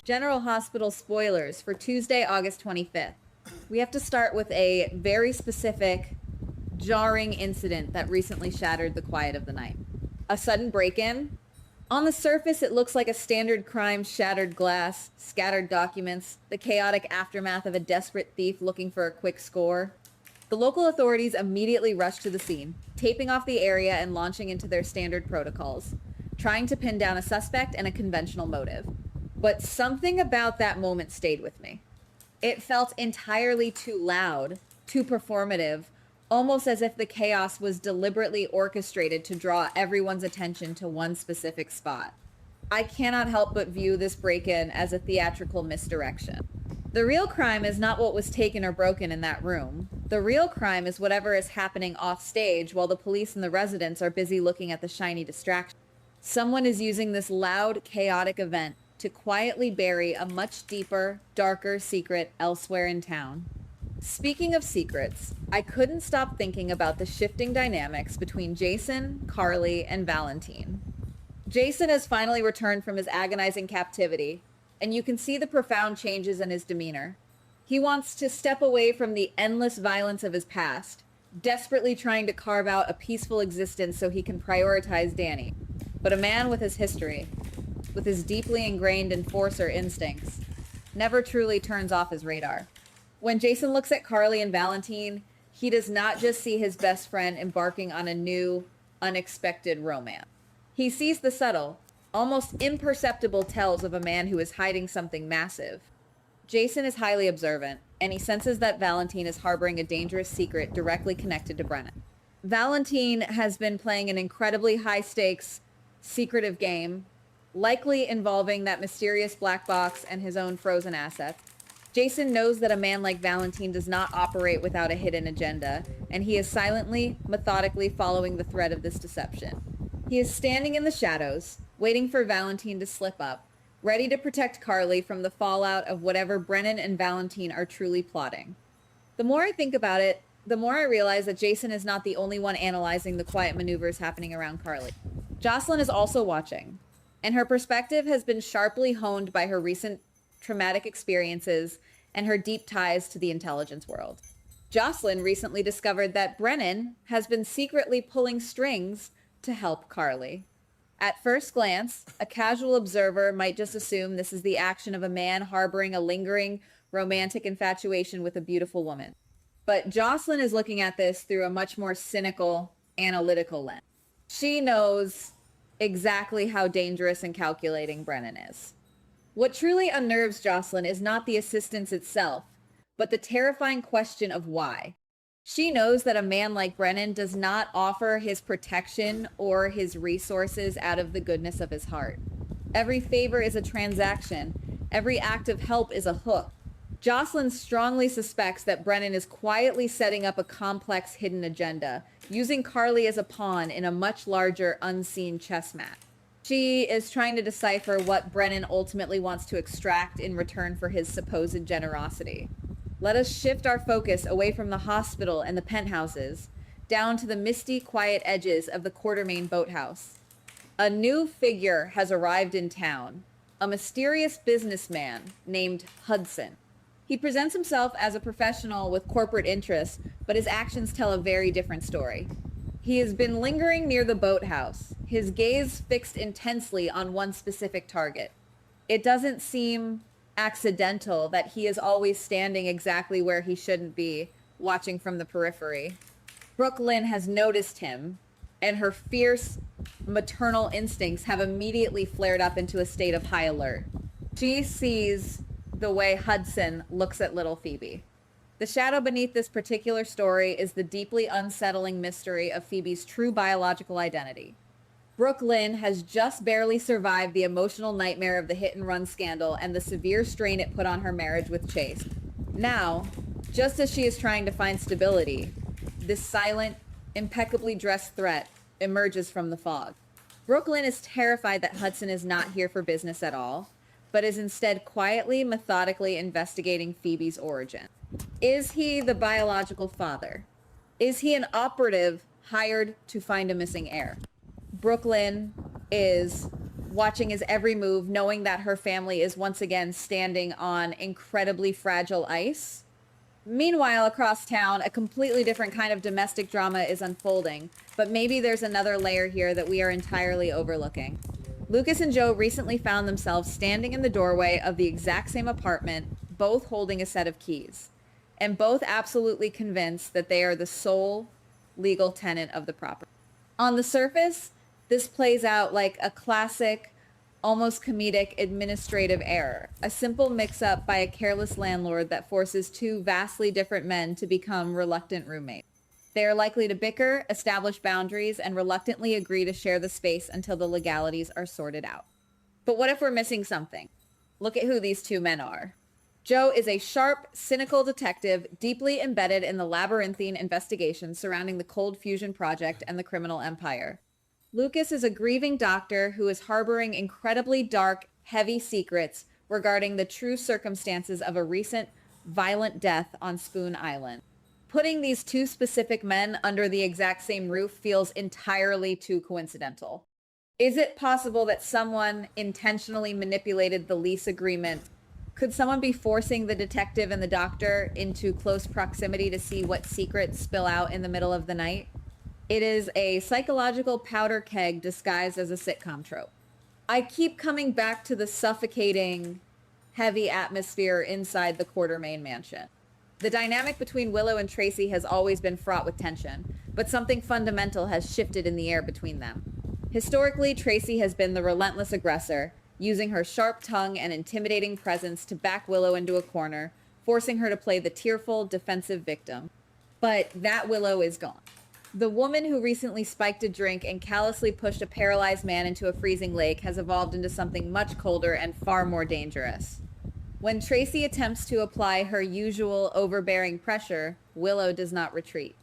General Hospital spoilers for Tuesday, August 25th. We have to start with a very specific, jarring incident that recently shattered the quiet of the night. A sudden break-in. On the surface, it looks like a standard crime: shattered glass, scattered documents, the chaotic aftermath of a desperate thief looking for a quick score. The local authorities immediately rush to the scene, taping off the area and launching into their standard protocols, trying to pin down a suspect and a conventional motive. But something about that moment stayed with me. It felt entirely too loud, too performative, almost as if the chaos was deliberately orchestrated to draw everyone's attention to one specific spot. I cannot help but view this break-in as a theatrical misdirection. The real crime is not what was taken or broken in that room. The real crime is whatever is happening off stage while the police and the residents are busy looking at the shiny distraction. Someone is using this loud, chaotic event to quietly bury a much deeper, darker secret elsewhere in town. Speaking of secrets, I couldn't stop thinking about the shifting dynamics between Jason, Carly, and Valentine. Jason has finally returned from his agonizing captivity, and you can see the profound changes in his demeanor. He wants to step away from the endless violence of his past, desperately trying to carve out a peaceful existence so he can prioritize Danny. But a man with his history, with his deeply ingrained enforcer instincts, never truly turns off his radar. When Jason looks at Carly and Valentine, he does not just see his best friend embarking on a new, unexpected romance. He sees the subtle, almost imperceptible tells of a man who is hiding something massive. Jason is highly observant, and he senses that Valentine is harboring a dangerous secret directly connected to Brennan. Valentine has been playing an incredibly high-stakes, secretive game, likely involving that mysterious black box and his own frozen assets. Jason knows that a man like Valentine does not operate without a hidden agenda, and he is silently, methodically following the thread of this deception. He is standing in the shadows, waiting for Valentine to slip up, ready to protect Carly from the fallout of whatever Brennan and Valentine are truly plotting. The more I think about it, the more I realize that Jason is not the only one analyzing the quiet maneuvers happening around Carly. Josslyn is also watching, and her perspective has been sharply honed by her recent traumatic experiences and her deep ties to the intelligence world. Josslyn recently discovered that Brennan has been secretly pulling strings to help Carly. At first glance, a casual observer might just assume this is the action of a man harboring a lingering romantic infatuation with a beautiful woman. But Josslyn is looking at this through a much more cynical, analytical lens. She knows exactly how dangerous and calculating Brennan is. What truly unnerves Josslyn is not the assistance itself, but the terrifying question of why. She knows that a man like Brennan does not offer his protection or his resources out of the goodness of his heart. Every favor is a transaction. Every act of help is a hook. Josslyn strongly suspects that Brennan is quietly setting up a complex hidden agenda, using Carly as a pawn in a much larger unseen chess match. She is trying to decipher what Brennan ultimately wants to extract in return for his supposed generosity. Let us shift our focus away from the hospital and the penthouses, down to the misty, quiet edges of the Quartermain boathouse. A new figure has arrived in town, a mysterious businessman named Hudson. He presents himself as a professional with corporate interests, but his actions tell a very different story. He has been lingering near the boathouse, his gaze fixed intensely on one specific target. It doesn't seem accidental that he is always standing exactly where he shouldn't be, watching from the periphery. Brooklyn has noticed him, and her fierce maternal instincts have immediately flared up into a state of high alert. She sees the way Hudson looks at little Phoebe. The shadow beneath this particular story is the deeply unsettling mystery of Phoebe's true biological identity. Brooklyn has just barely survived the emotional nightmare of the hit-and-run scandal and the severe strain it put on her marriage with Chase. Now, just as she is trying to find stability, this silent, impeccably dressed threat emerges from the fog. Brooklyn is terrified that Hudson is not here for business at all, but is instead quietly, methodically investigating Phoebe's origin. Is he the biological father? Is he an operative hired to find a missing heir? Brooklyn is watching his every move, knowing that her family is once again standing on incredibly fragile ice. Meanwhile, across town, a completely different kind of domestic drama is unfolding, but maybe there's another layer here that we are entirely overlooking. Lucas and Joe recently found themselves standing in the doorway of the exact same apartment, both holding a set of keys, and both absolutely convinced that they are the sole legal tenant of the property. On the surface, this plays out like a classic, almost comedic administrative error, a simple mix-up by a careless landlord that forces two vastly different men to become reluctant roommates. They are likely to bicker, establish boundaries, and reluctantly agree to share the space until the legalities are sorted out. But what if we're missing something? Look at who these two men are. Joe is a sharp, cynical detective deeply embedded in the labyrinthine investigation surrounding the Cold Fusion Project and the criminal empire. Lucas is a grieving doctor who is harboring incredibly dark, heavy secrets regarding the true circumstances of a recent violent death on Spoon Island. Putting these two specific men under the exact same roof feels entirely too coincidental. Is it possible that someone intentionally manipulated the lease agreement? Could someone be forcing the detective and the doctor into close proximity to see what secrets spill out in the middle of the night? It is a psychological powder keg disguised as a sitcom trope. I keep coming back to the suffocating, heavy atmosphere inside the Quartermain mansion. The dynamic between Willow and Tracy has always been fraught with tension, but something fundamental has shifted in the air between them. Historically, Tracy has been the relentless aggressor, using her sharp tongue and intimidating presence to back Willow into a corner, forcing her to play the tearful, defensive victim. But that Willow is gone. The woman who recently spiked a drink and callously pushed a paralyzed man into a freezing lake has evolved into something much colder and far more dangerous. When Tracy attempts to apply her usual overbearing pressure, Willow does not retreat.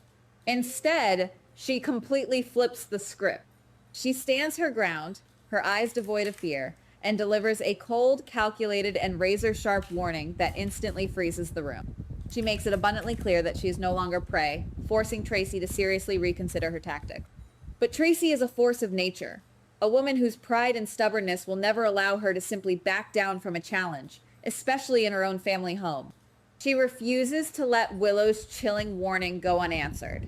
Instead, she completely flips the script. She stands her ground, her eyes devoid of fear, and delivers a cold, calculated, and razor-sharp warning that instantly freezes the room. She makes it abundantly clear that she is no longer prey, forcing Tracy to seriously reconsider her tactic. But Tracy is a force of nature, a woman whose pride and stubbornness will never allow her to simply back down from a challenge, especially in her own family home. She refuses to let Willow's chilling warning go unanswered.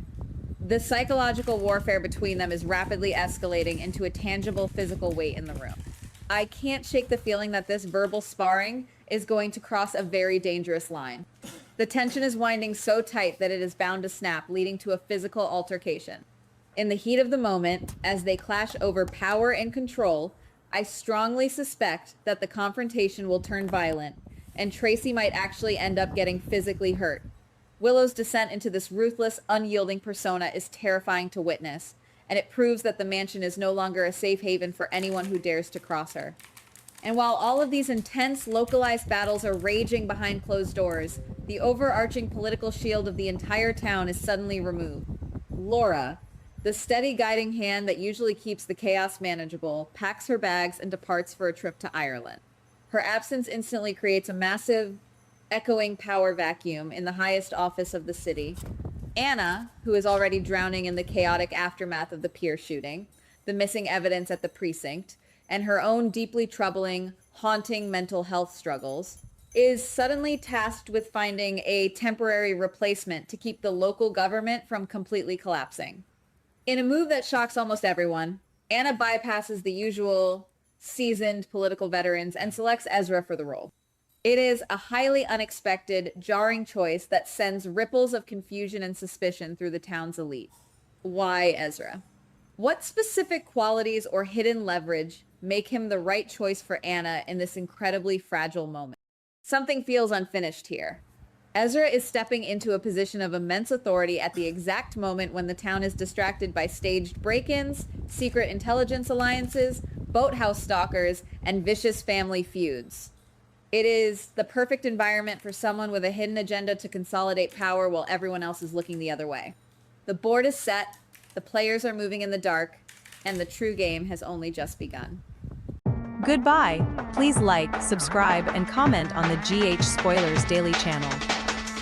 The psychological warfare between them is rapidly escalating into a tangible physical weight in the room. I can't shake the feeling that this verbal sparring is going to cross a very dangerous line. The tension is winding so tight that it is bound to snap, leading to a physical altercation. In the heat of the moment, as they clash over power and control, I strongly suspect that the confrontation will turn violent, and Tracy might actually end up getting physically hurt. Willow's descent into this ruthless, unyielding persona is terrifying to witness, and it proves that the mansion is no longer a safe haven for anyone who dares to cross her. And while all of these intense, localized battles are raging behind closed doors, the overarching political shield of the entire town is suddenly removed. Laura, the steady guiding hand that usually keeps the chaos manageable, packs her bags and departs for a trip to Ireland. Her absence instantly creates a massive, echoing power vacuum in the highest office of the city. Anna, who is already drowning in the chaotic aftermath of the pier shooting, the missing evidence at the precinct, and her own deeply troubling, haunting mental health struggles, is suddenly tasked with finding a temporary replacement to keep the local government from completely collapsing. In a move that shocks almost everyone, Anna bypasses the usual seasoned political veterans and selects Ezra for the role. It is a highly unexpected, jarring choice that sends ripples of confusion and suspicion through the town's elite. Why Ezra? What specific qualities or hidden leverage make him the right choice for Anna in this incredibly fragile moment? Something feels unfinished here. Ezra is stepping into a position of immense authority at the exact moment when the town is distracted by staged break-ins, secret intelligence alliances, boathouse stalkers, and vicious family feuds. It is the perfect environment for someone with a hidden agenda to consolidate power while everyone else is looking the other way. The board is set, the players are moving in the dark, and the true game has only just begun. Goodbye. Please like, subscribe, and comment on the GH Spoilers Daily channel.